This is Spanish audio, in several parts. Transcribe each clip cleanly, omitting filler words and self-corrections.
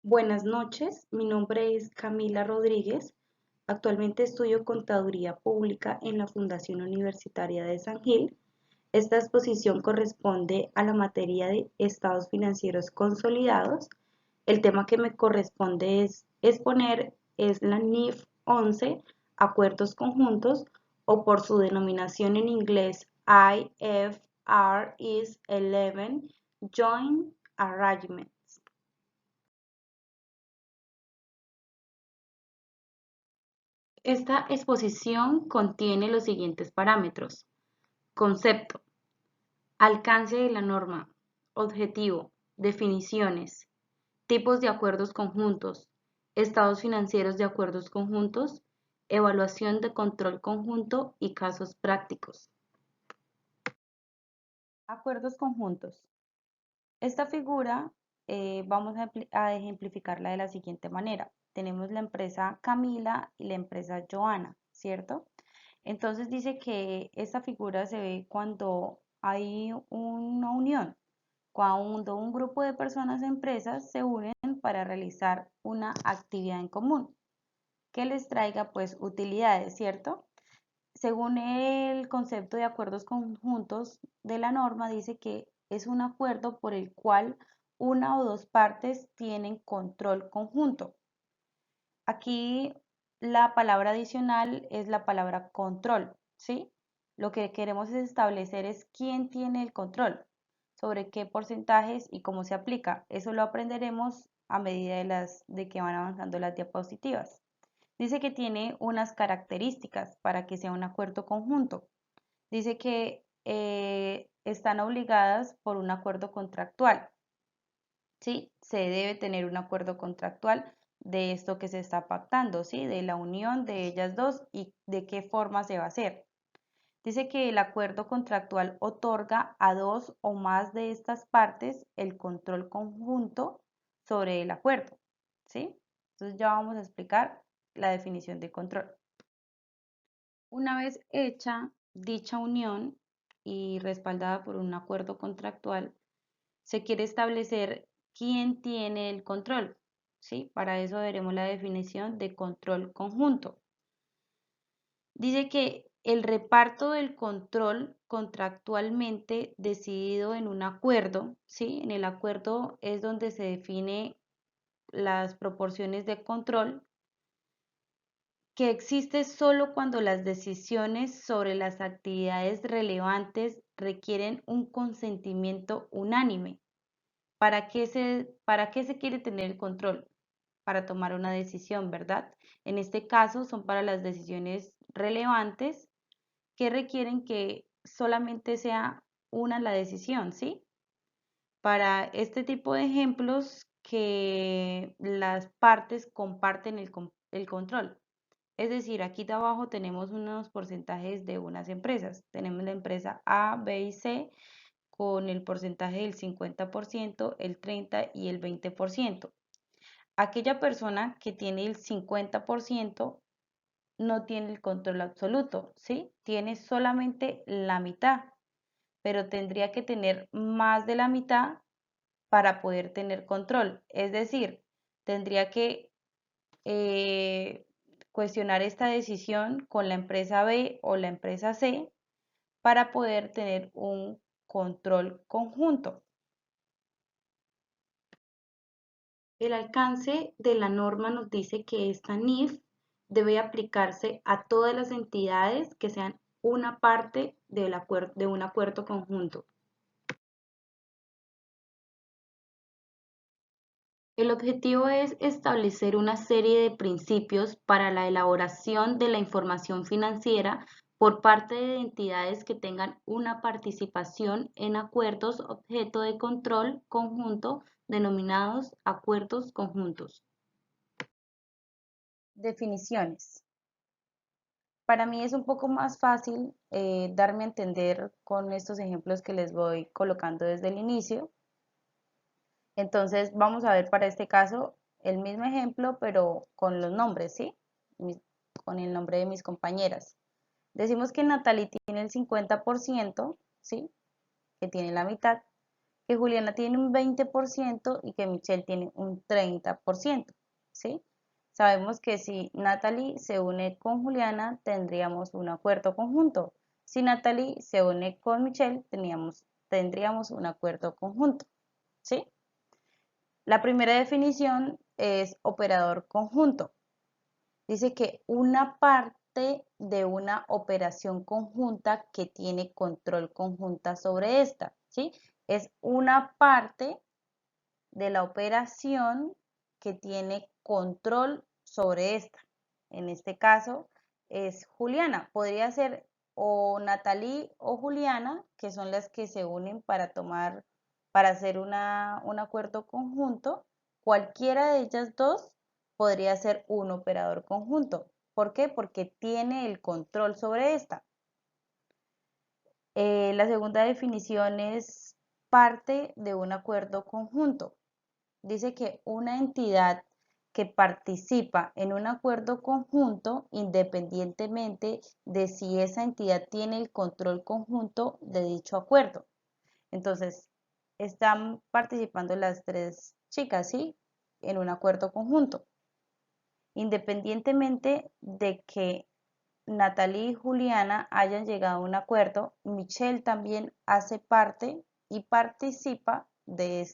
Buenas noches, mi nombre es Camila Rodríguez. Actualmente estudio Contaduría Pública en la Fundación Universitaria de San Gil. Esta exposición corresponde a la materia de estados financieros consolidados. El tema que me corresponde exponer es la NIF 11, Acuerdos Conjuntos, o por su denominación en inglés IFRS 11, Joint Arrangements. Esta exposición contiene los siguientes parámetros: concepto, alcance de la norma, objetivo, definiciones, tipos de acuerdos conjuntos, estados financieros de acuerdos conjuntos, evaluación de control conjunto y casos prácticos. Acuerdos conjuntos. Esta figura vamos a ejemplificarla de la siguiente manera. Tenemos la empresa Camila y la empresa Joana, ¿cierto? Entonces dice que esta figura se ve cuando hay una unión, cuando un grupo de personas, empresas, se unen para realizar una actividad en común que les traiga pues utilidades, ¿cierto? Según el concepto de acuerdos conjuntos de la norma, dice que es un acuerdo por el cual una o dos partes tienen control conjunto. Aquí la palabra adicional es la palabra control, ¿sí? Lo que queremos es establecer es quién tiene el control, sobre qué porcentajes y cómo se aplica. Eso lo aprenderemos a medida de que van avanzando las diapositivas. Dice que tiene unas características para que sea un acuerdo conjunto. Dice que están obligadas por un acuerdo contractual. ¿Sí? Se debe tener un acuerdo contractual de esto que se está pactando, ¿sí? De la unión de ellas dos y de qué forma se va a hacer. Dice que el acuerdo contractual otorga a dos o más de estas partes el control conjunto sobre el acuerdo, ¿sí? Entonces ya vamos a explicar la definición de control. Una vez hecha dicha unión y respaldada por un acuerdo contractual, se quiere establecer quién tiene el control, ¿sí? Para eso veremos la definición de control conjunto. Dice que el reparto del control contractualmente decidido en un acuerdo, ¿sí? En el acuerdo es donde se define las proporciones de control, que existe solo cuando las decisiones sobre las actividades relevantes requieren un consentimiento unánime. ¿Para qué se quiere tener el control? Para tomar una decisión, ¿verdad? En este caso son para las decisiones relevantes que requieren que solamente sea una la decisión, ¿sí? Para este tipo de ejemplos que las partes comparten el control. Es decir, aquí de abajo tenemos unos porcentajes de unas empresas. Tenemos la empresa A, B y C con el porcentaje del 50%, el 30% y el 20%. Aquella persona que tiene el 50% no tiene el control absoluto, ¿sí? Tiene solamente la mitad, pero tendría que tener más de la mitad para poder tener control. Es decir, tendría que eh, cuestionar esta decisión con la empresa B o la empresa C para poder tener un control conjunto. El alcance de la norma nos dice que esta NIF debe aplicarse a todas las entidades que sean una parte de un acuerdo conjunto. El objetivo es establecer una serie de principios para la elaboración de la información financiera por parte de entidades que tengan una participación en acuerdos objeto de control conjunto denominados acuerdos conjuntos. Definiciones. Para mí es un poco más fácil darme a entender con estos ejemplos que les voy colocando desde el inicio. Entonces vamos a ver para este caso el mismo ejemplo, pero con los nombres, ¿sí? Con el nombre de mis compañeras. Decimos que Natalie tiene el 50%, ¿sí? Que tiene la mitad, que Juliana tiene un 20% y que Michelle tiene un 30%, ¿sí? Sabemos que si Natalie se une con Juliana, tendríamos un acuerdo conjunto. Si Natalie se une con Michelle, tendríamos un acuerdo conjunto, ¿sí? La primera definición es operador conjunto. Dice que una parte de una operación conjunta que tiene control conjunta sobre esta, ¿sí? Es una parte de la operación que tiene control sobre esta. En este caso es Juliana. Podría ser o Natalie o Juliana, que son las que se unen para hacer un acuerdo conjunto. Cualquiera de ellas dos podría ser un operador conjunto. ¿Por qué? Porque tiene el control sobre esta. La segunda definición es parte de un acuerdo conjunto. Dice que una entidad que participa en un acuerdo conjunto, independientemente de si esa entidad tiene el control conjunto de dicho acuerdo. Entonces, están participando las tres chicas, ¿sí? En un acuerdo conjunto. Independientemente de que Natalie y Juliana hayan llegado a un acuerdo, Michelle también hace parte y participa de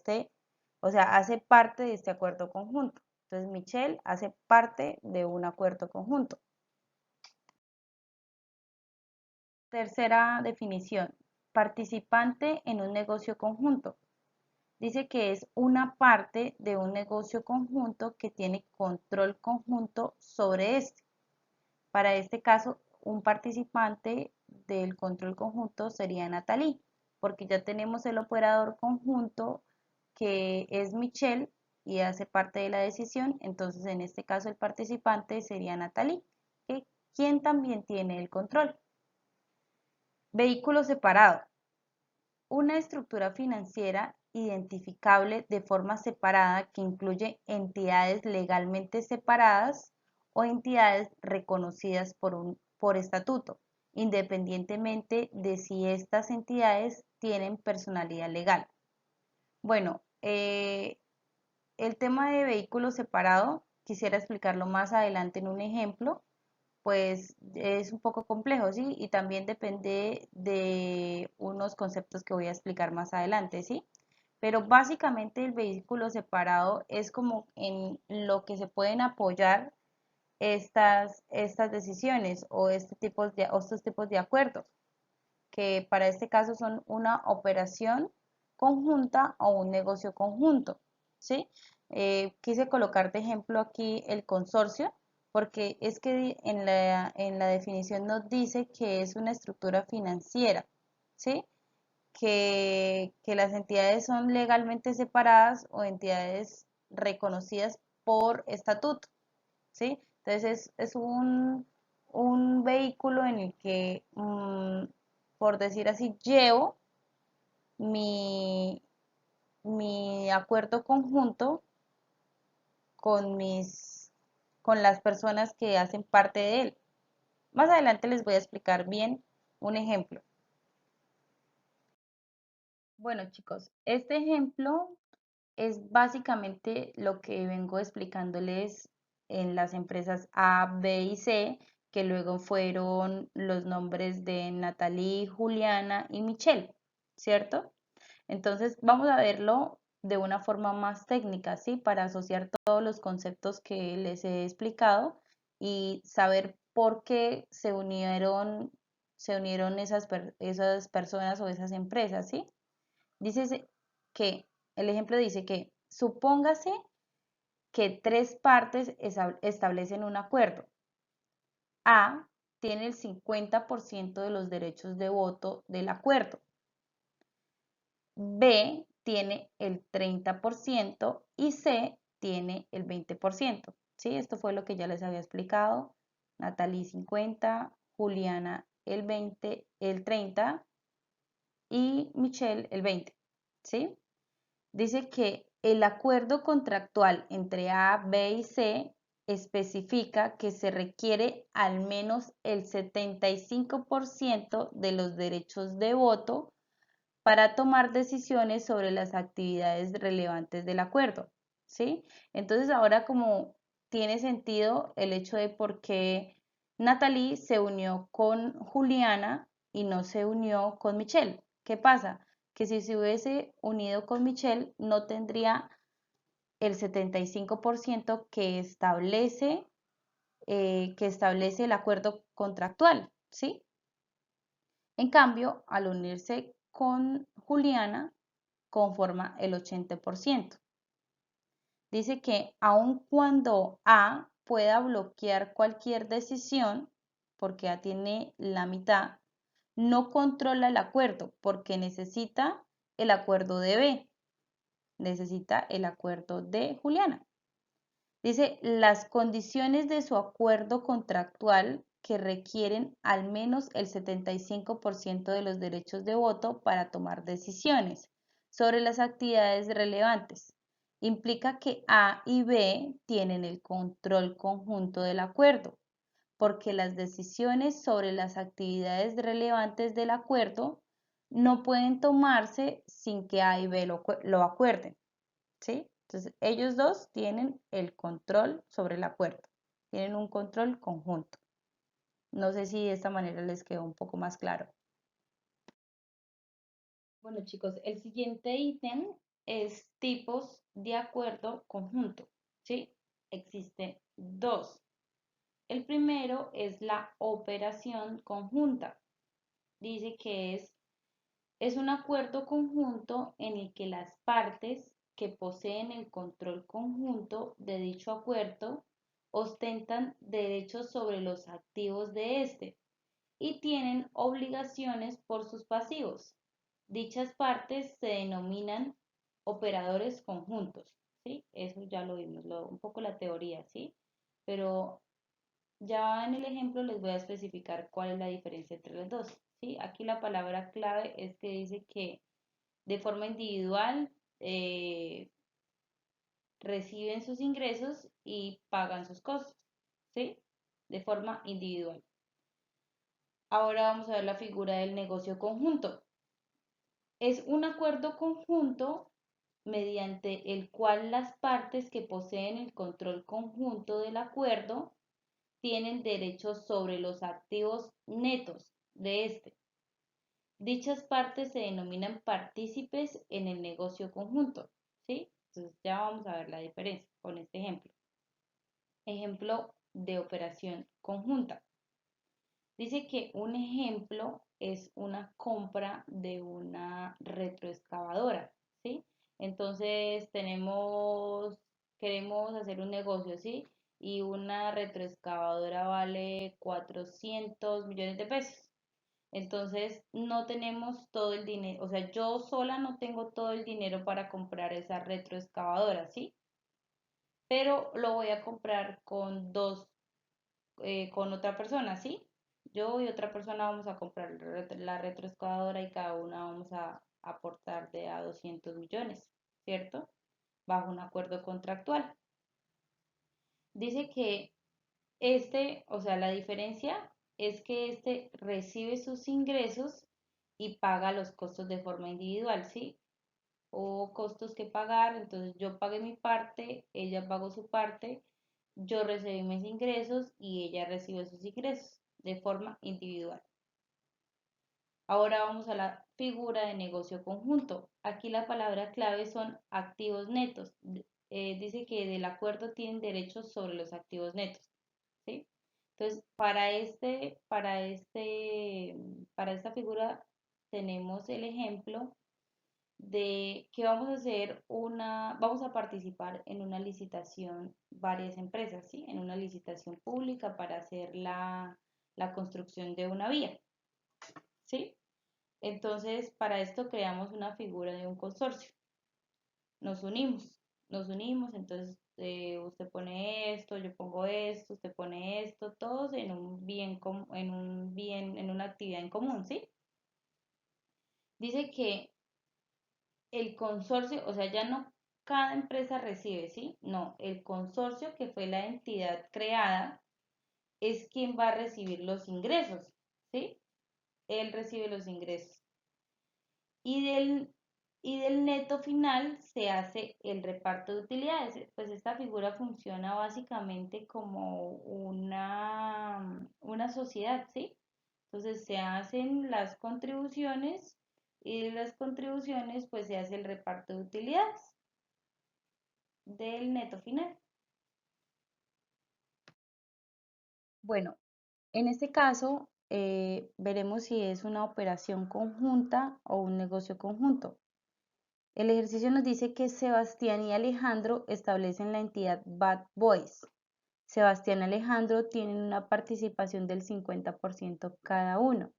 o sea, hace parte de este acuerdo conjunto. Entonces, Michelle hace parte de un acuerdo conjunto. Tercera definición, participante en un negocio conjunto. Dice que es una parte de un negocio conjunto que tiene control conjunto sobre este. Para este caso, un participante del control conjunto sería Natalie, porque ya tenemos el operador conjunto que es Michelle y hace parte de la decisión. Entonces, en este caso, el participante sería Natalie, quien también tiene el control. Vehículo separado. Una estructura financiera identificable de forma separada que incluye entidades legalmente separadas o entidades reconocidas por estatuto, independientemente de si estas entidades tienen personalidad legal. Bueno, el tema de vehículo separado quisiera explicarlo más adelante en un ejemplo, pues es un poco complejo, ¿sí? Y también depende de unos conceptos que voy a explicar más adelante, ¿sí? Pero básicamente el vehículo separado es como en lo que se pueden apoyar estas decisiones o estos tipos de acuerdos, que para este caso son una operación conjunta o un negocio conjunto, ¿sí? Quise colocar de ejemplo aquí el consorcio, porque es que en la definición nos dice que es una estructura financiera, ¿sí? Que las entidades son legalmente separadas o entidades reconocidas por estatuto, ¿sí? Entonces es un vehículo en el que, por decir así, llevo mi, mi acuerdo conjunto con con las personas que hacen parte de él. Más adelante les voy a explicar bien un ejemplo. Bueno, chicos, este ejemplo es básicamente lo que vengo explicándoles en las empresas A, B y C, que luego fueron los nombres de Natalie, Juliana y Michelle, ¿cierto? Entonces vamos a verlo de una forma más técnica, ¿sí? Para asociar todos los conceptos que les he explicado y saber por qué se unieron esas personas o esas empresas, ¿sí? Dice que, el ejemplo dice que supóngase que tres partes establecen un acuerdo. A tiene el 50% de los derechos de voto del acuerdo. B tiene el 30% y C tiene el 20%. ¿Sí? Esto fue lo que ya les había explicado. Natalie 50, Juliana el 20, el 30 y Michelle el 20. ¿Sí? Dice que el acuerdo contractual entre A, B y C especifica que se requiere al menos el 75% de los derechos de voto para tomar decisiones sobre las actividades relevantes del acuerdo, ¿sí? Entonces ahora como tiene sentido el hecho de por qué Natalie se unió con Juliana y no se unió con Michelle. ¿Qué pasa? Que si se hubiese unido con Michelle no tendría el 75% que establece el acuerdo contractual, ¿sí? En cambio, al unirse con Juliana, conforma el 80%. Dice que aun cuando A pueda bloquear cualquier decisión, porque A tiene la mitad, no controla el acuerdo porque necesita el acuerdo de B, necesita el acuerdo de Juliana. Dice, las condiciones de su acuerdo contractual que requieren al menos el 75% de los derechos de voto para tomar decisiones sobre las actividades relevantes. Implica que A y B tienen el control conjunto del acuerdo, porque las decisiones sobre las actividades relevantes del acuerdo no pueden tomarse sin que A y B lo acuerden, ¿sí? Entonces, ellos dos tienen el control sobre el acuerdo, tienen un control conjunto. No sé si de esta manera les quedó un poco más claro. Bueno, chicos, el siguiente ítem es tipos de acuerdo conjunto, ¿sí? Existen dos. El primero es la operación conjunta. Dice que es un acuerdo conjunto en el que las partes que poseen el control conjunto de dicho acuerdo ostentan derechos sobre los activos de este y tienen obligaciones por sus pasivos. Dichas partes se denominan operadores conjuntos, ¿sí? Eso ya lo vimos, un poco la teoría, ¿sí? Pero ya en el ejemplo les voy a especificar cuál es la diferencia entre los dos, ¿sí? Aquí la palabra clave es que dice que de forma individual reciben sus ingresos y pagan sus costos, ¿sí? De forma individual. Ahora vamos a ver la figura del negocio conjunto. Es un acuerdo conjunto mediante el cual las partes que poseen el control conjunto del acuerdo tienen derechos sobre los activos netos de este. Dichas partes se denominan partícipes en el negocio conjunto, ¿sí? Entonces ya vamos a ver la diferencia con este ejemplo. Ejemplo de operación conjunta. Dice que un ejemplo es una compra de una retroexcavadora, ¿sí? Entonces queremos hacer un negocio, ¿sí? Y una retroexcavadora vale 400 millones de pesos. Entonces no tenemos todo el dinero, o sea, yo sola no tengo todo el dinero para comprar esa retroexcavadora, ¿sí? Pero lo voy a comprar con otra persona, ¿sí? Yo y otra persona vamos a comprar la retroexcavadora y cada una vamos a aportar de a 200 millones, ¿cierto? Bajo un acuerdo contractual. Dice que o sea, la diferencia es que este recibe sus ingresos y paga los costos de forma individual, ¿sí? O costos que pagar, entonces yo pagué mi parte, ella pagó su parte, yo recibí mis ingresos y ella recibe sus ingresos de forma individual. Ahora vamos a la figura de negocio conjunto. Aquí la palabra clave son activos netos. Dice que del acuerdo tienen derechos sobre los activos netos, ¿sí? Entonces, para esta figura tenemos el ejemplo de que vamos a participar en una licitación, varias empresas, ¿sí? En una licitación pública para hacer la construcción de una vía, ¿sí? Entonces, para esto creamos una figura de un consorcio. Nos unimos, entonces usted pone esto, yo pongo esto, usted pone esto, todos en un en una actividad en común, ¿sí? Dice que el consorcio, o sea, ya no cada empresa recibe, ¿sí? No, el consorcio, que fue la entidad creada, es quien va a recibir los ingresos, ¿sí? Él recibe los ingresos. y del neto final se hace el reparto de utilidades. Pues esta figura funciona básicamente como una sociedad, ¿sí? Entonces se hacen las contribuciones y de las contribuciones pues se hace el reparto de utilidades del neto final. Bueno, en este caso veremos si es una operación conjunta o un negocio conjunto. El ejercicio nos dice que Sebastián y Alejandro establecen la entidad Bad Boys. Sebastián y Alejandro tienen una participación del 50% cada uno,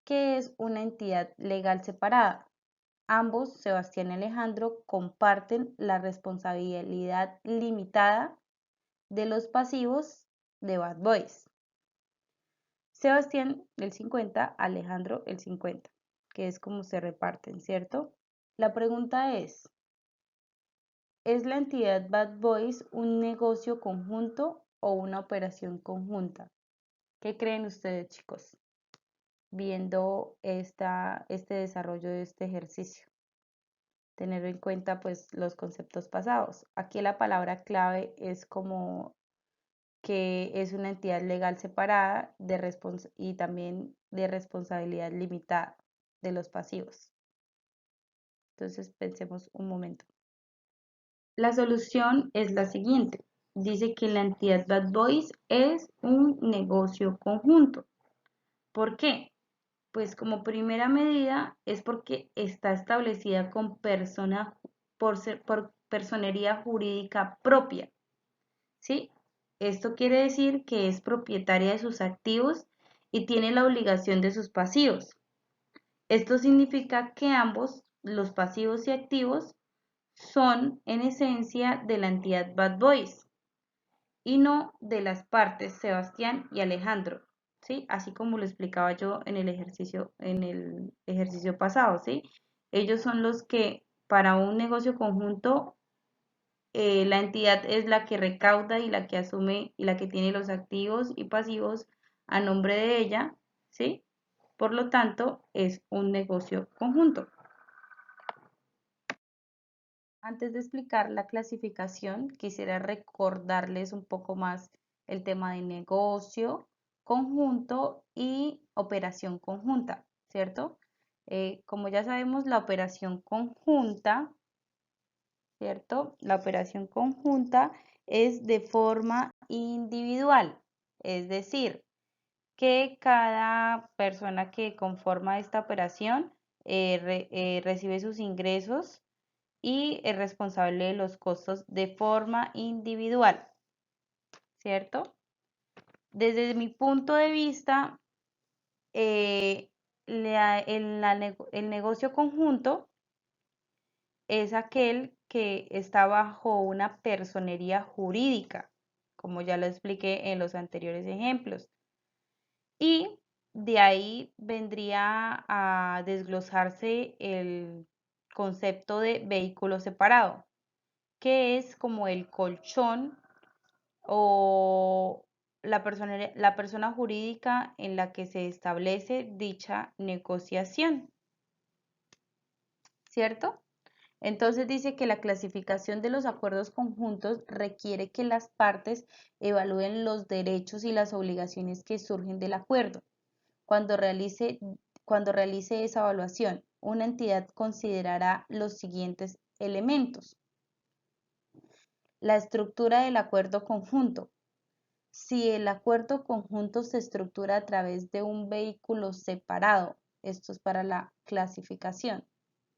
que es una entidad legal separada. Ambos, Sebastián y Alejandro, comparten la responsabilidad limitada de los pasivos de Bad Boys. Sebastián el 50, Alejandro el 50, que es como se reparten, ¿cierto? La pregunta ¿es la entidad Bad Boys un negocio conjunto o una operación conjunta? ¿Qué creen ustedes, chicos, viendo este desarrollo de este ejercicio? Tener en cuenta pues los conceptos pasados. Aquí la palabra clave es como que es una entidad legal separada y también de responsabilidad limitada de los pasivos. Entonces pensemos un momento. La solución es la siguiente. Dice que la entidad Bad Boys es un negocio conjunto. ¿Por qué? Pues como primera medida es porque está establecida por personería jurídica propia, ¿sí? Esto quiere decir que es propietaria de sus activos y tiene la obligación de sus pasivos. Esto significa que ambos, los pasivos y activos, son en esencia de la entidad Bad Boys y no de las partes Sebastián y Alejandro, ¿sí? Así como lo explicaba yo en el ejercicio pasado, ¿sí? Ellos son los que para un negocio conjunto la entidad es la que recauda y la que asume y la que tiene los activos y pasivos a nombre de ella, ¿sí? Por lo tanto, es un negocio conjunto. Antes de explicar la clasificación, quisiera recordarles un poco más el tema de negocio conjunto y operación conjunta, ¿cierto? Como ya sabemos, la operación conjunta, ¿cierto? La operación conjunta es de forma individual, es decir, que cada persona que conforma esta operación recibe sus ingresos y es responsable de los costos de forma individual, ¿cierto? Desde mi punto de vista, eh, el negocio conjunto es aquel que está bajo una personería jurídica, como ya lo expliqué en los anteriores ejemplos. Y de ahí vendría a desglosarse el concepto de vehículo separado, que es como el colchón o la persona jurídica en la que se establece dicha negociación, ¿cierto? Entonces dice que la clasificación de los acuerdos conjuntos requiere que las partes evalúen los derechos y las obligaciones que surgen del acuerdo. Cuando realice, cuando realice esa evaluación, una entidad considerará los siguientes elementos. La estructura del acuerdo conjunto. Si el acuerdo conjunto se estructura a través de un vehículo separado, esto es para la clasificación.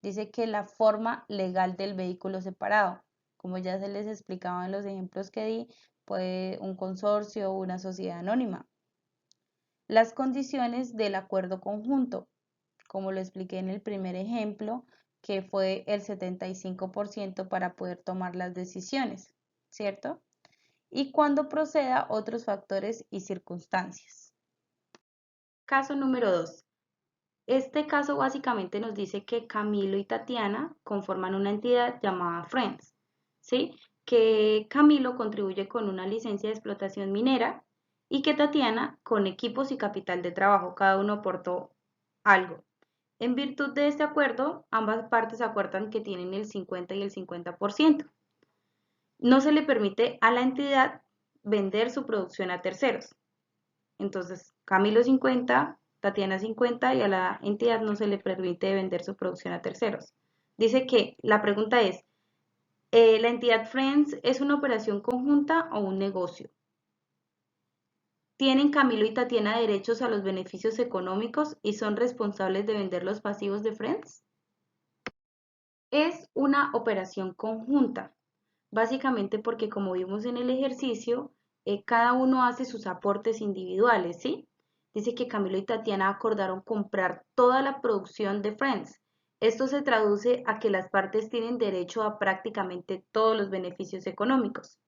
Dice que la forma legal del vehículo separado, como ya se les explicaba en los ejemplos que di, puede un consorcio o una sociedad anónima. Las condiciones del acuerdo conjunto, como lo expliqué en el primer ejemplo, que fue el 75% para poder tomar las decisiones, ¿cierto? Y cuando proceda otros factores y circunstancias. Caso número 2. Este caso básicamente nos dice que Camilo y Tatiana conforman una entidad llamada Friends, ¿sí? Que Camilo contribuye con una licencia de explotación minera y que Tatiana con equipos y capital de trabajo, cada uno aportó algo. En virtud de este acuerdo, ambas partes acuerdan que tienen el 50 y el 50%. No se le permite a la entidad vender su producción a terceros. Entonces, Camilo 50, Tatiana 50 y a la entidad no se le permite vender su producción a terceros. Dice que la pregunta es, ¿la entidad Friends es una operación conjunta o un negocio? ¿Tienen Camilo y Tatiana derechos a los beneficios económicos y son responsables de vender los pasivos de Friends? Es una operación conjunta, básicamente porque como vimos en el ejercicio, cada uno hace sus aportes individuales, ¿sí? Dice que Camilo y Tatiana acordaron comprar toda la producción de Friends. Esto se traduce a que las partes tienen derecho a prácticamente todos los beneficios económicos.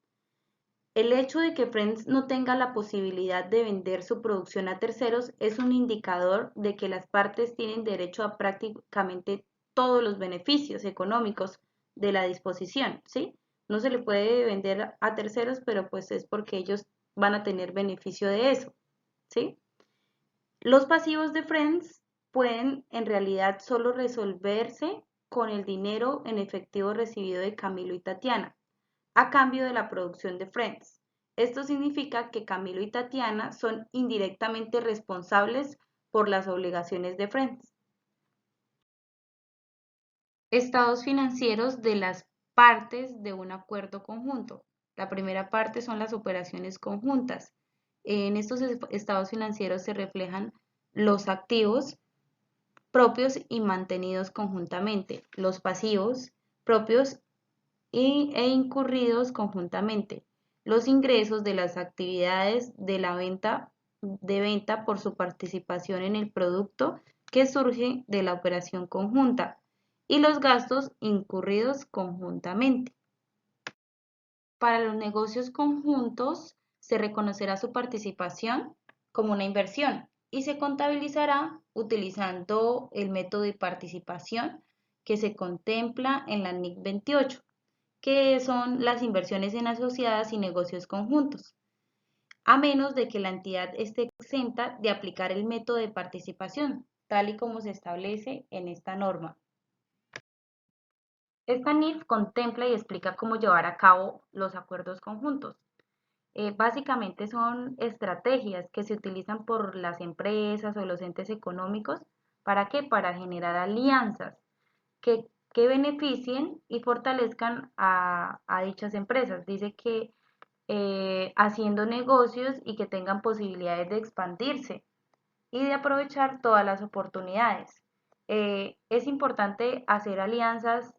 El hecho de que Friends no tenga la posibilidad de vender su producción a terceros es un indicador de que las partes tienen derecho a prácticamente todos los beneficios económicos de la disposición, ¿sí? No se le puede vender a terceros, pero pues es porque ellos van a tener beneficio de eso, ¿sí? Los pasivos de Friends pueden en realidad solo resolverse con el dinero en efectivo recibido de Camilo y Tatiana a cambio de la producción de Friends. Esto significa que Camilo y Tatiana son indirectamente responsables por las obligaciones de Friends. Estados financieros de las partes de un acuerdo conjunto. La primera parte son las operaciones conjuntas. En estos estados financieros se reflejan los activos propios y mantenidos conjuntamente, los pasivos propios e incurridos conjuntamente, los ingresos de las actividades de la venta por su participación en el producto que surge de la operación conjunta y los gastos incurridos conjuntamente. Para los negocios conjuntos se reconocerá su participación como una inversión y se contabilizará utilizando el método de participación que se contempla en la NIC 28, que son las inversiones en asociadas y negocios conjuntos, a menos de que la entidad esté exenta de aplicar el método de participación, tal y como se establece en esta norma. Esta NIF contempla y explica cómo llevar a cabo los acuerdos conjuntos. Básicamente son estrategias que se utilizan por las empresas o los entes económicos. ¿Para qué? Para generar alianzas que beneficien y fortalezcan a dichas empresas. Dice que haciendo negocios y que tengan posibilidades de expandirse y de aprovechar todas las oportunidades. Es importante hacer alianzas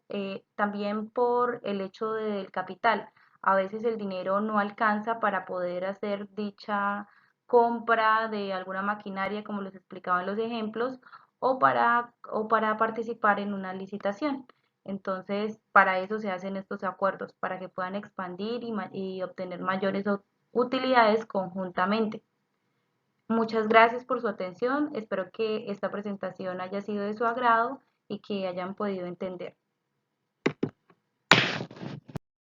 también por el hecho del capital. A veces el dinero no alcanza para poder hacer dicha compra de alguna maquinaria, como les explicaba en los ejemplos, o para participar en una licitación. Entonces, para eso se hacen estos acuerdos, para que puedan expandir y obtener mayores utilidades conjuntamente. Muchas gracias por su atención. Espero que esta presentación haya sido de su agrado y que hayan podido entender.